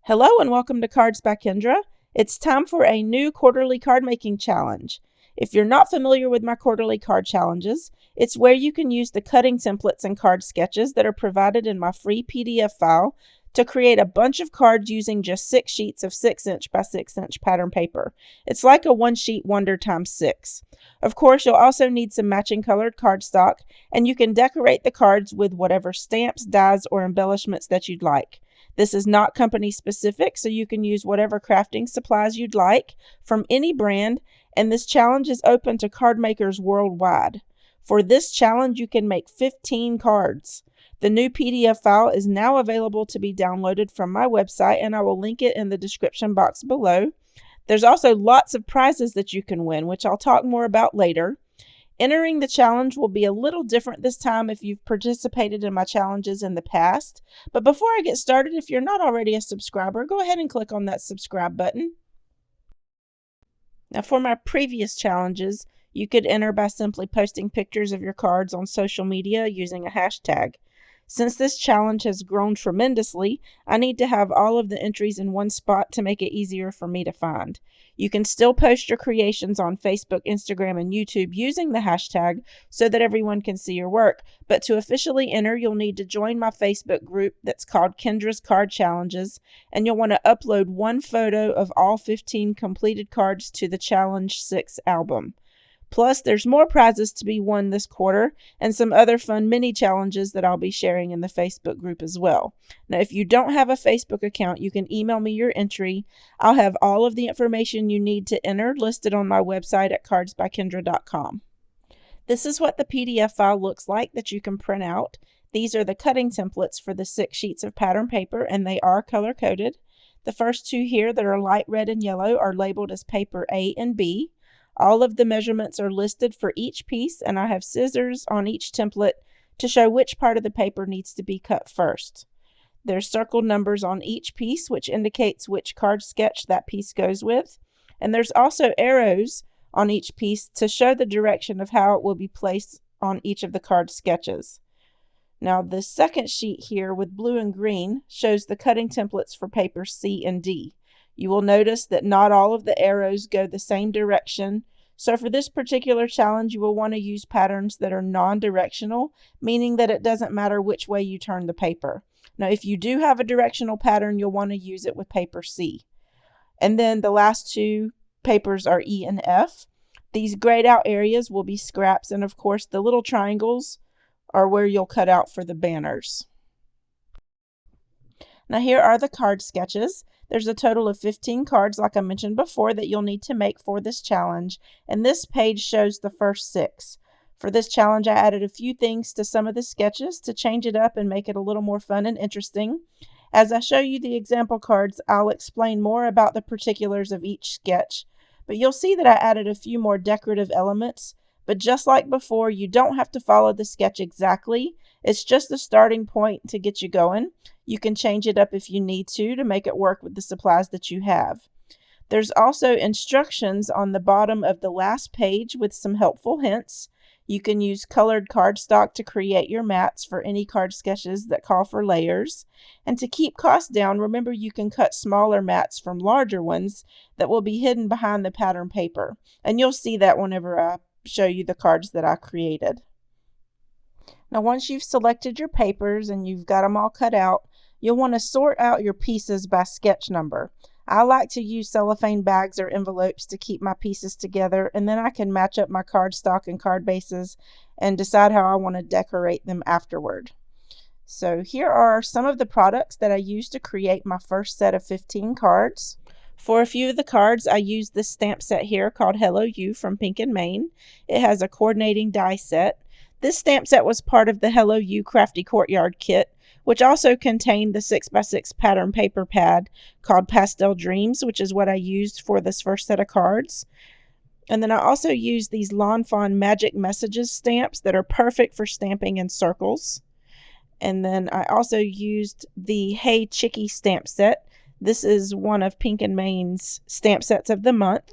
Hello and welcome to Cards by Kendra. It's time for a new quarterly card making challenge. If you're not familiar with my quarterly card challenges, it's where you can use the cutting templates and card sketches that are provided in my free PDF file to create a bunch of cards using just 6 sheets of 6-inch by 6-inch pattern paper. It's like a one sheet wonder times 6. Of course, you'll also need some matching colored cardstock, and you can decorate the cards with whatever stamps, dies, or embellishments that you'd like. This is not company specific, so you can use whatever crafting supplies you'd like from any brand, and this challenge is open to card makers worldwide. For this challenge, you can make 15 cards. The new PDF file is now available to be downloaded from my website, and I will link it in the description box below. There's also lots of prizes that you can win, which I'll talk more about later. Entering the challenge will be a little different this time if you've participated in my challenges in the past. But before I get started, if you're not already a subscriber, go ahead and click on that subscribe button. Now, for my previous challenges, you could enter by simply posting pictures of your cards on social media using a hashtag. Since this challenge has grown tremendously, I need to have all of the entries in one spot to make it easier for me to find. You can still post your creations on Facebook, Instagram, and YouTube using the hashtag so that everyone can see your work. But to officially enter, you'll need to join my Facebook group that's called Kendra's Card Challenges, and you'll want to upload one photo of all 15 completed cards to the Challenge 6 album. Plus, there's more prizes to be won this quarter and some other fun mini challenges that I'll be sharing in the Facebook group as well. Now, if you don't have a Facebook account, you can email me your entry. I'll have all of the information you need to enter listed on my website at cardsbykendra.com. This is what the PDF file looks like that you can print out. These are the cutting templates for the 6 sheets of pattern paper, and they are color-coded. The first 2 here that are light red and yellow are labeled as paper A and B. All of the measurements are listed for each piece, and I have scissors on each template to show which part of the paper needs to be cut first. There's circled numbers on each piece, which indicates which card sketch that piece goes with. And there's also arrows on each piece to show the direction of how it will be placed on each of the card sketches. Now, the second sheet here with blue and green shows the cutting templates for papers C and D. You will notice that not all of the arrows go the same direction. So for this particular challenge, you will want to use patterns that are non-directional, meaning that it doesn't matter which way you turn the paper. Now, if you do have a directional pattern, you'll want to use it with paper C. And then the last 2 papers are E and F. These grayed out areas will be scraps, and of course the little triangles are where you'll cut out for the banners. Now here are the card sketches. There's a total of 15 cards, like I mentioned before, that you'll need to make for this challenge, and this page shows the first 6. For this challenge, I added a few things to some of the sketches to change it up and make it a little more fun and interesting. As I show you the example cards, I'll explain more about the particulars of each sketch, but you'll see that I added a few more decorative elements. But just like before, you don't have to follow the sketch exactly. It's just a starting point to get you going. You can change it up if you need to make it work with the supplies that you have. There's also instructions on the bottom of the last page with some helpful hints. You can use colored cardstock to create your mats for any card sketches that call for layers. And to keep costs down, remember you can cut smaller mats from larger ones that will be hidden behind the pattern paper. And you'll see that whenever I show you the cards that I created. Now, once you've selected your papers and you've got them all cut out, you'll want to sort out your pieces by sketch number. I like to use cellophane bags or envelopes to keep my pieces together, and then I can match up my cardstock and card bases and decide how I want to decorate them afterward. So here are some of the products that I used to create my first set of 15 cards. For a few of the cards, I used this stamp set here called Hello You from Pink and Maine. It has a coordinating die set. This stamp set was part of the Hello You Crafty Courtyard kit, which also contained the 6x6 pattern paper pad called Pastel Dreams, which is what I used for this first set of cards. And then I also used these Lawn Fawn Magic Messages stamps that are perfect for stamping in circles. And then I also used the Hey Chickie stamp set. This is one of Pink and Maine's stamp sets of the month.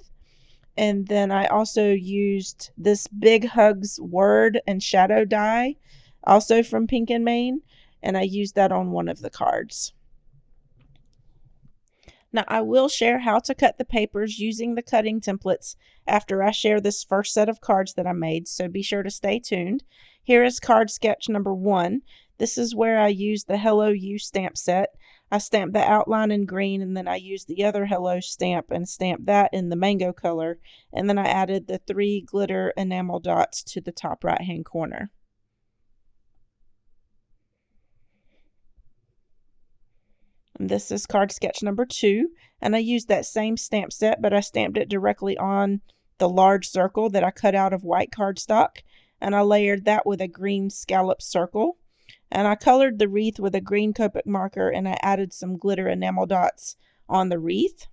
And then I also used this Big Hugs word and shadow die, also from Pink and Maine, and I used that on one of the cards. Now, I will share how to cut the papers using the cutting templates after I share this first set of cards that I made, so be sure to stay tuned. Here is card sketch number 1. This is where I used the Hello You stamp set. I stamped the outline in green, and then I used the other Hello stamp and stamped that in the mango color, and then I added the 3 glitter enamel dots to the top right hand corner. And this is card sketch number 2, and I used that same stamp set, but I stamped it directly on the large circle that I cut out of white cardstock, and I layered that with a green scallop circle, and I colored the wreath with a green Copic marker, and I added some glitter enamel dots on the wreath.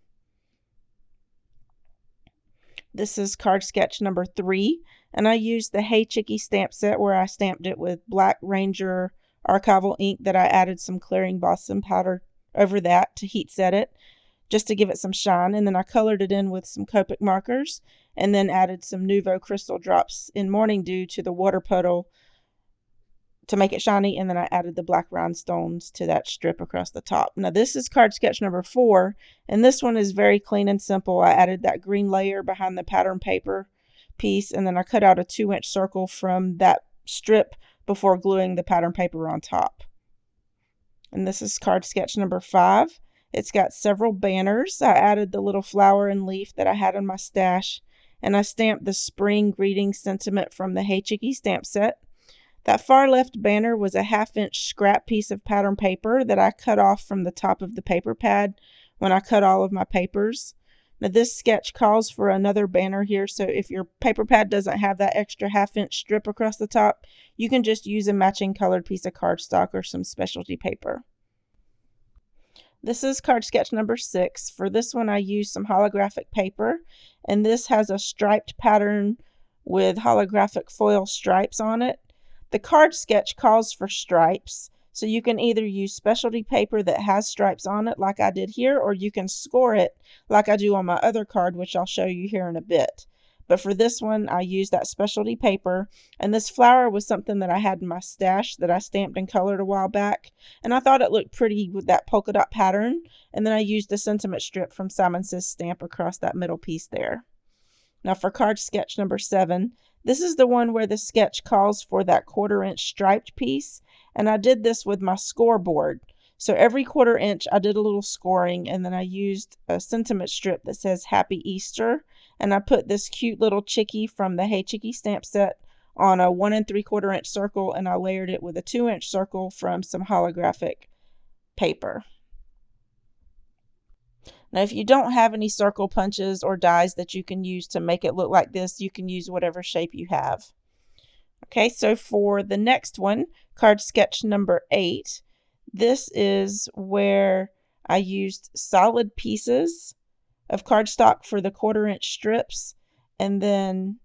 This is card sketch number 3, and I used the Hey Chickie stamp set where I stamped it with Black Ranger archival ink that I added some clear embossing powder over that to heat set it just to give it some shine, and then I colored it in with some Copic markers and then added some Nuvo crystal drops in Morning Dew to the water puddle to make it shiny, and then I added the black rhinestones to that strip across the top. Now this is card sketch number 4, and this one is very clean and simple. I added that green layer behind the pattern paper piece, and then I cut out a 2-inch circle from that strip before gluing the pattern paper on top. And this is card sketch number 5. It's got several banners. I added the little flower and leaf that I had in my stash, and I stamped the spring greeting sentiment from the Hey Chickie stamp set. That far left banner was a 1/2-inch scrap piece of pattern paper that I cut off from the top of the paper pad when I cut all of my papers. Now this sketch calls for another banner here, so if your paper pad doesn't have that extra 1/2-inch strip across the top, you can just use a matching colored piece of cardstock or some specialty paper. This is card sketch number 6. For this one I used some holographic paper, and this has a striped pattern with holographic foil stripes on it. The card sketch calls for stripes, so you can either use specialty paper that has stripes on it like I did here, or you can score it like I do on my other card, which I'll show you here in a bit. But for this one, I used that specialty paper, and this flower was something that I had in my stash that I stamped and colored a while back, and I thought it looked pretty with that polka dot pattern, and then I used a sentiment strip from Simon Says stamp across that middle piece there. Now for card sketch number 7, this is the one where the sketch calls for that 1/4-inch striped piece, and I did this with my scoreboard. So every 1/4 inch I did a little scoring, and then I used a sentiment strip that says Happy Easter, and I put this cute little chickie from the Hey Chickie stamp set on a 1 3/4 inch circle, and I layered it with a 2-inch circle from some holographic paper. Now, if you don't have any circle punches or dies that you can use to make it look like this, you can use whatever shape you have. Okay, so for the next one, card sketch number 8, this is where I used solid pieces of cardstock for the 1/4 inch strips, and then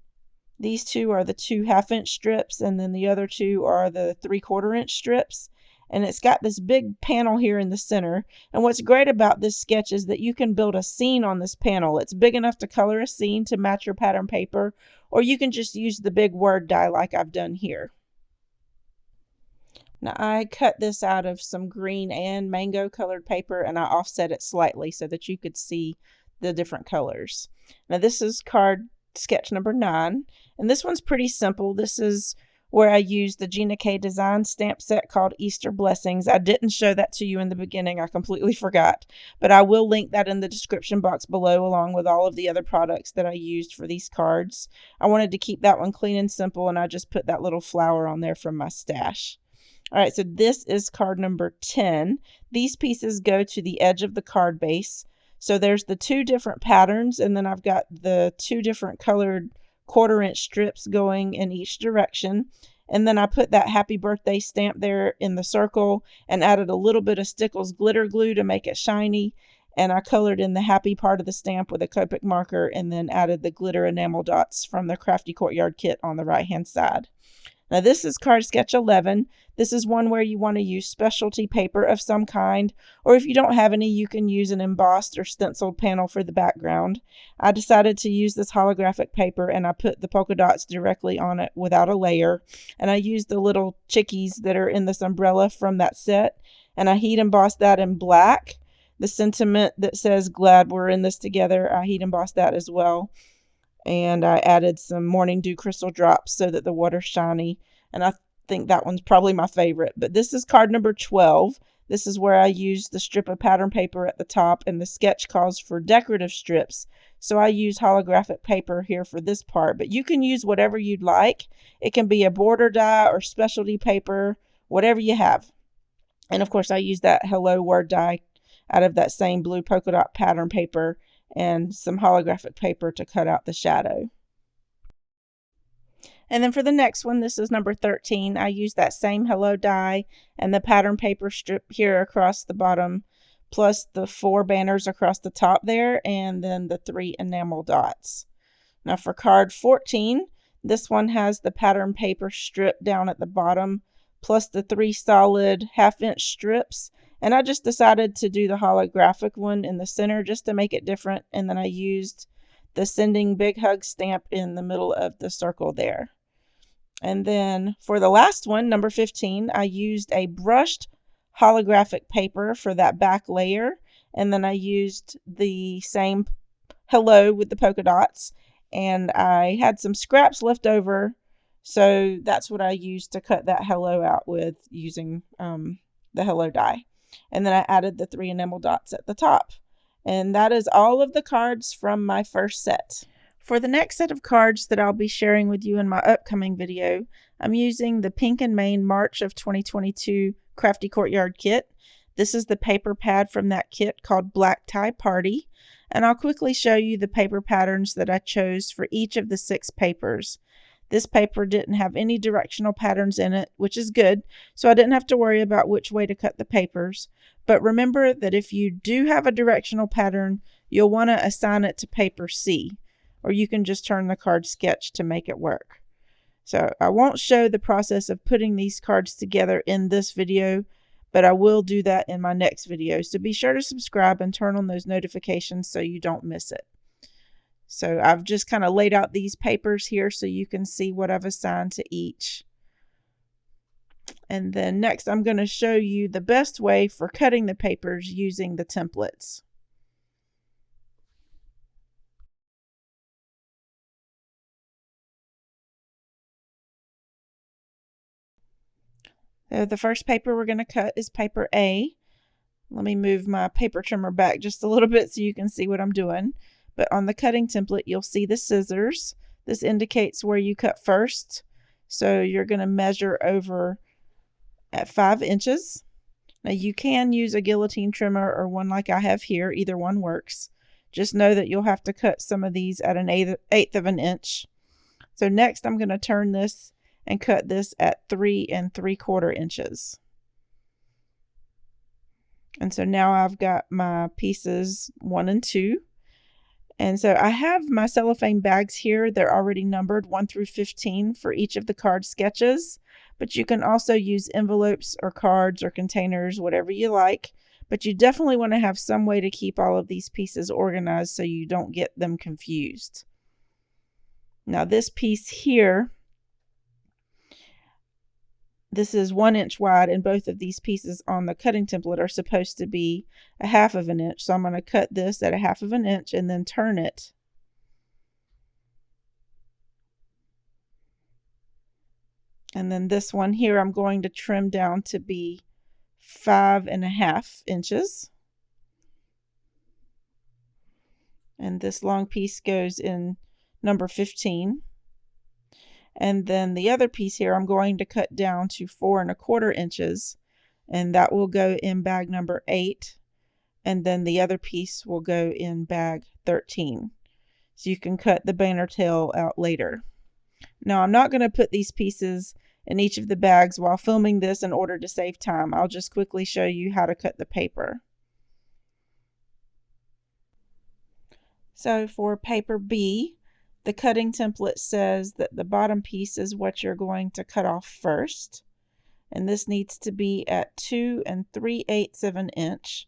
these two are the 2 1/2-inch strips, and then the other 2 are the 3/4 inch strips. And it's got this big panel here in the center. And what's great about this sketch is that you can build a scene on this panel. It's big enough to color a scene to match your pattern paper, or you can just use the big word die like I've done here. Now I cut this out of some green and mango colored paper, and I offset it slightly so that you could see the different colors. Now this is card sketch number 9, and this one's pretty simple. This is where I used the Gina K Design stamp set called Easter Blessings. I didn't show that to you in the beginning. I completely forgot, but I will link that in the description box below along with all of the other products that I used for these cards. I wanted to keep that one clean and simple, and I just put that little flower on there from my stash. All right, so this is card number 10. These pieces go to the edge of the card base. So there's the 2 different patterns, and then I've got the 2 different colored 1/4 inch strips going in each direction. And then I put that happy birthday stamp there in the circle and added a little bit of Stickles glitter glue to make it shiny. And I colored in the happy part of the stamp with a Copic marker, and then added the glitter enamel dots from the Crafty Courtyard kit on the right hand side. Now this is card sketch 11. This is one where you want to use specialty paper of some kind, or if you don't have any, you can use an embossed or stenciled panel for the background. I decided to use this holographic paper, and I put the polka dots directly on it without a layer. And I used the little chickies that are in this umbrella from that set, and I heat embossed that in black. the sentiment that says glad we're in this together. I heat embossed that as well. And I added some morning dew crystal drops so that the water's shiny. And I think that one's probably my favorite. But this is card number 12. This is where I used the strip of pattern paper at the top, and the sketch calls for decorative strips. So I use holographic paper here for this part, but you can use whatever you'd like. It can be a border die or specialty paper, whatever you have. And of course I use that hello word die out of that same blue polka dot pattern paper and some holographic paper to cut out the shadow. And then for the next one, this is number 13. I use that same hello die and the pattern paper strip here across the bottom, plus the 4 banners across the top there, and then the 3 enamel dots. Now for card 14, this one has the pattern paper strip down at the bottom, plus the 3 solid 1/2-inch strips. And I just decided to do the holographic one in the center just to make it different. And then I used the sending big hug stamp in the middle of the circle there. And then for the last one, number 15, I used a brushed holographic paper for that back layer. And then I used the same hello with the polka dots. And I had some scraps left over. So that's what I used to cut that hello out with using the hello die. And then I added the 3 enamel dots at the top. And that is all of the cards from my first set. For the next set of cards that I'll be sharing with you in my upcoming video, I'm using the Pink and Main March of 2022 Crafty Courtyard kit. This is the paper pad from that kit called Black Tie Party. And I'll quickly show you the paper patterns that I chose for each of the 6 papers. This paper didn't have any directional patterns in it, which is good, so I didn't have to worry about which way to cut the papers. But remember that if you do have a directional pattern, you'll want to assign it to paper C, or you can just turn the card sketch to make it work. So I won't show the process of putting these cards together in this video, but I will do that in my next video. So be sure to subscribe and turn on those notifications so you don't miss it. So I've just kind of laid out these papers here so you can see what I've assigned to each. And then next I'm going to show you the best way for cutting the papers using the templates. So the first paper we're going to cut is paper A. Let me move my paper trimmer back just a little bit so you can see what I'm doing. But on the cutting template, you'll see the scissors. This indicates where you cut first. So you're going to measure over at 5 inches. Now you can use a guillotine trimmer or one like I have here. Either one works. Just know that you'll have to cut some of these at an eighth of an inch. So next I'm going to turn this and cut this at 3 3/4 inches. And so now I've got my pieces 1 and 2. And so I have my cellophane bags here. They're already numbered 1 through 15 for each of the card sketches. But you can also use envelopes or cards or containers, whatever you like. But you definitely want to have some way to keep all of these pieces organized so you don't get them confused. Now this piece here, this is 1 inch wide, and both of these pieces on the cutting template are supposed to be a 1/2 of an inch. So I'm going to cut this at a 1/2 of an inch and then turn it. And then this one here I'm going to trim down to be 5 1/2 inches. And this long piece goes in number 15. And then the other piece here I'm going to cut down to 4 1/4 inches, and that will go in bag number 8. And then the other piece will go in bag 13. So you can cut the banner tail out later. Now I'm not going to put these pieces in each of the bags while filming this in order to save time. I'll just quickly show you how to cut the paper. So for paper B, the cutting template says that the bottom piece is what you're going to cut off first. And this needs to be at 2 3/8 of an inch.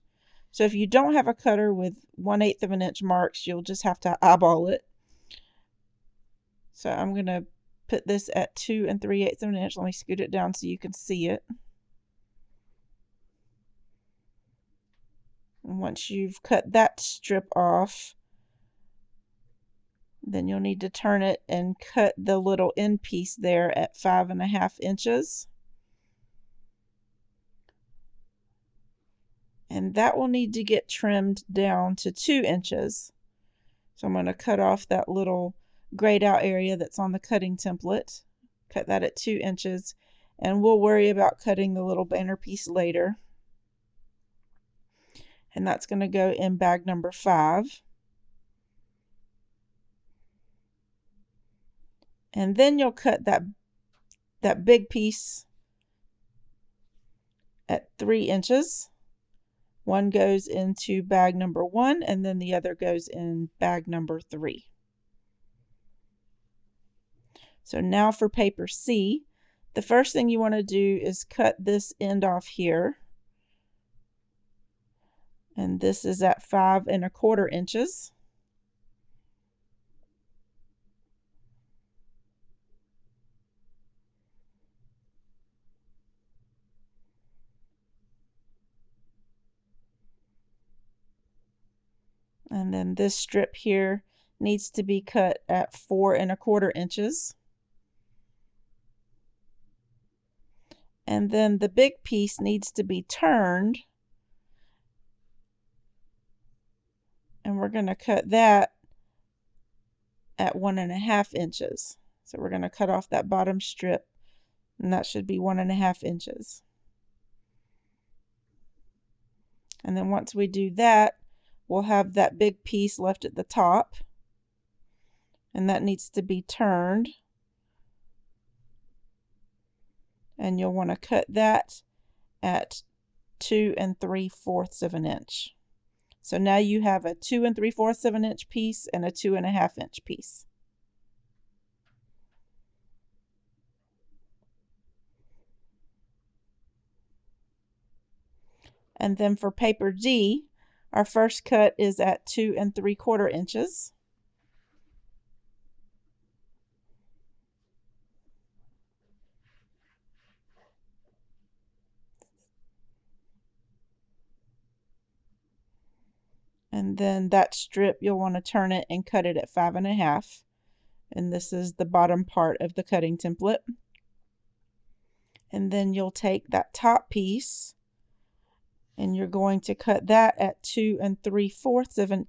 So if you don't have a cutter with 1/8 of an inch marks, you'll just have to eyeball it. So I'm going to put this at 2 3/8 of an inch. Let me scoot it down so you can see it. And once you've cut that strip off, then you'll need to turn it and cut the little end piece there at 5.5 inches. And that will need to get trimmed down to 2 inches. So I'm going to cut off that little grayed out area that's on the cutting template. Cut that at 2 inches, and we'll worry about cutting the little banner piece later. And that's going to go in bag number 5. And then you'll cut that big piece at 3 inches. One goes into bag number 1, and then the other goes in bag number 3. So now for paper C, the first thing you want to do is cut this end off here. And this is at 5.25 inches. And then this strip here needs to be cut at 4.25 inches. And then the big piece needs to be turned. And we're going to cut that at 1.5 inches. So we're going to cut off that bottom strip, and that should be 1.5 inches. And then once we do that, we'll have that big piece left at the top, and that needs to be turned. And you'll want to cut that at 2 3/4 inch. So now you have a 2 3/4 inch piece and a 2.5 inch piece. And then for paper D, our first cut is at 2 3/4 inches. And then that strip, you'll want to turn it and cut it at 5.5. And this is the bottom part of the cutting template. And then you'll take that top piece and you're going to cut that at 2 3/4 of an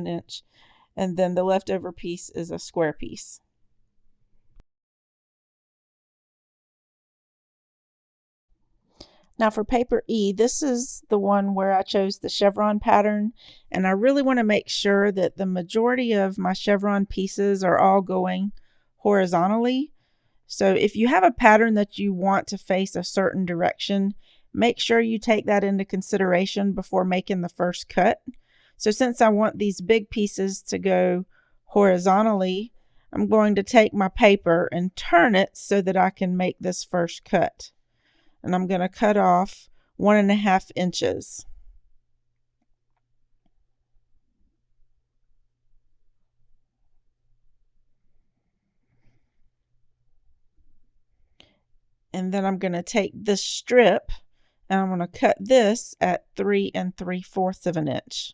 inch. And then the leftover piece is a square piece. Now for paper E, this is the one where I chose the chevron pattern, and I really want to make sure that the majority of my chevron pieces are all going horizontally. So if you have a pattern that you want to face a certain direction, make sure you take that into consideration before making the first cut. So since I want these big pieces to go horizontally, I'm going to take my paper and turn it so that I can make this first cut. And I'm going to cut off 1.5 inches. And then I'm going to take this strip and I'm going to cut this at 3 3/4 inch.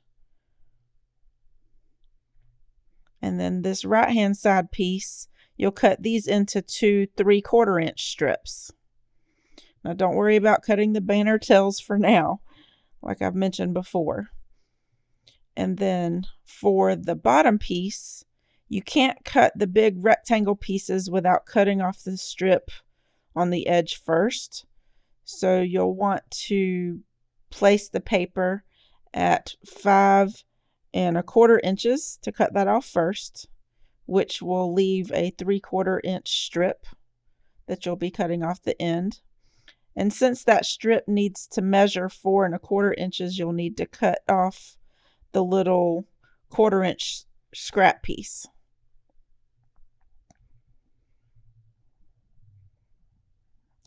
And then this right hand side piece, you'll cut these into 2 3/4 inch strips. Now don't worry about cutting the banner tails for now, like I've mentioned before. And then for the bottom piece, you can't cut the big rectangle pieces without cutting off the strip on the edge first. So you'll want to place the paper at 5.25 inches to cut that off first, which will leave a 3/4 inch strip that you'll be cutting off the end. And since that strip needs to measure 4.25 inches, you'll need to cut off the little 1/4 inch scrap piece.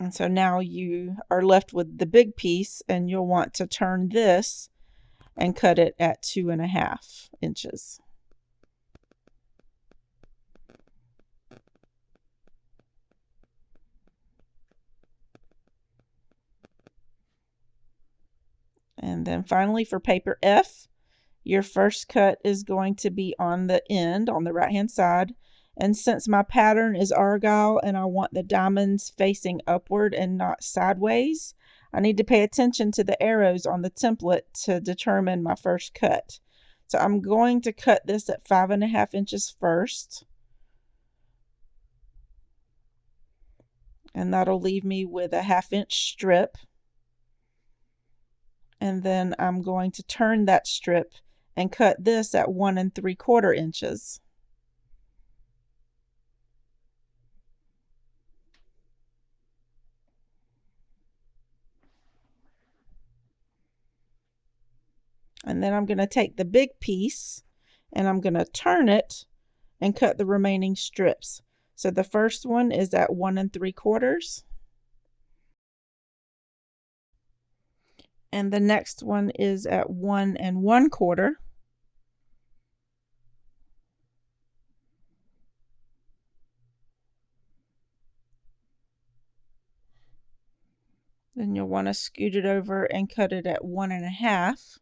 And so now you are left with the big piece, and you'll want to turn this and cut it at 2.5 inches. And then finally for paper F, your first cut is going to be on the end, on the right-hand side. And since my pattern is argyle and I want the diamonds facing upward and not sideways, I need to pay attention to the arrows on the template to determine my first cut. So I'm going to cut this at 5.5 inches first. And that'll leave me with a 1/2 inch strip. And then I'm going to turn that strip and cut this at 1 3/4 inches. And then I'm going to take the big piece and I'm going to turn it and cut the remaining strips. So the first one is at 1 3/4. And the next one is at 1 1/4. Then you'll want to scoot it over and cut it at 1 1/2.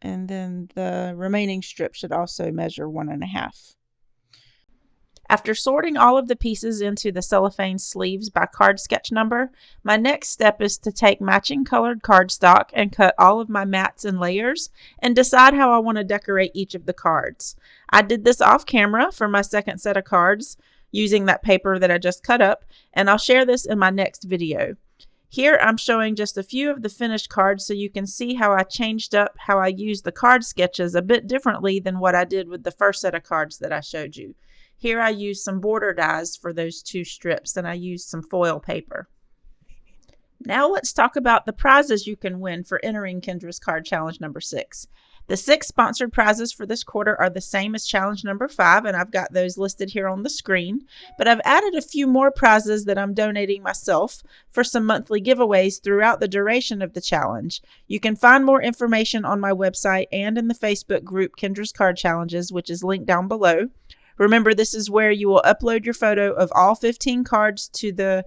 And then the remaining strip should also measure 1 1/2. After sorting all of the pieces into the cellophane sleeves by card sketch number, my next step is to take matching colored cardstock and cut all of my mats and layers and decide how I want to decorate each of the cards. I did this off camera for my second set of cards using that paper that I just cut up, and I'll share this in my next video. Here I'm showing just a few of the finished cards so you can see how I changed up how I used the card sketches a bit differently than what I did with the first set of cards that I showed you. Here I used some border dies for those 2 strips, and I used some foil paper. Now let's talk about the prizes you can win for entering Kendra's Card Challenge number 6. The 6 sponsored prizes for this quarter are the same as challenge number 5, and I've got those listed here on the screen. But I've added a few more prizes that I'm donating myself for some monthly giveaways throughout the duration of the challenge. You can find more information on my website and in the Facebook group Kendra's Card Challenges, which is linked down below. Remember, this is where you will upload your photo of all 15 cards to the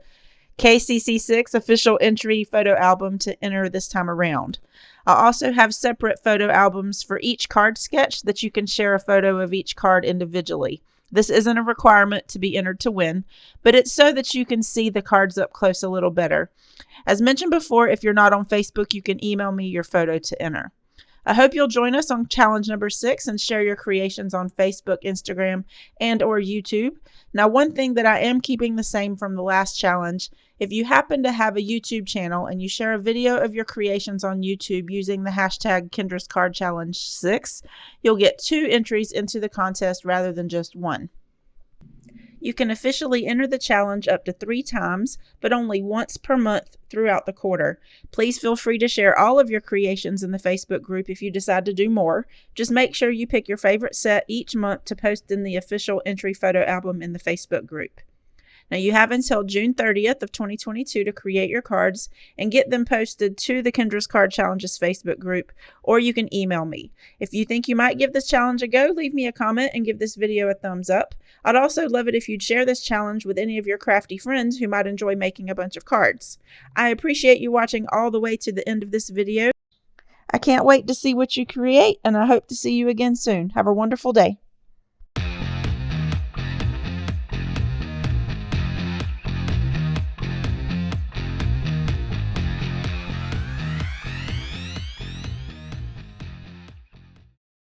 KCC6 official entry photo album to enter this time around. I'll also have separate photo albums for each card sketch that you can share a photo of each card individually. This isn't a requirement to be entered to win, but it's so that you can see the cards up close a little better. As mentioned before, if you're not on Facebook, you can email me your photo to enter. I hope you'll join us on challenge number 6 and share your creations on Facebook, Instagram, and or YouTube. Now, one thing that I am keeping the same from the last challenge, if you happen to have a YouTube channel and you share a video of your creations on YouTube using the hashtag Kendra's Card Challenge 6, you'll get 2 entries into the contest rather than just 1. You can officially enter the challenge up to 3 times, but only once per month throughout the quarter. Please feel free to share all of your creations in the Facebook group if you decide to do more. Just make sure you pick your favorite set each month to post in the official entry photo album in the Facebook group. Now you have until June 30th of 2022 to create your cards and get them posted to the Kendra's Card Challenges Facebook group, or you can email me. If you think you might give this challenge a go, leave me a comment and give this video a thumbs up. I'd also love it if you'd share this challenge with any of your crafty friends who might enjoy making a bunch of cards. I appreciate you watching all the way to the end of this video. I can't wait to see what you create, and I hope to see you again soon. Have a wonderful day.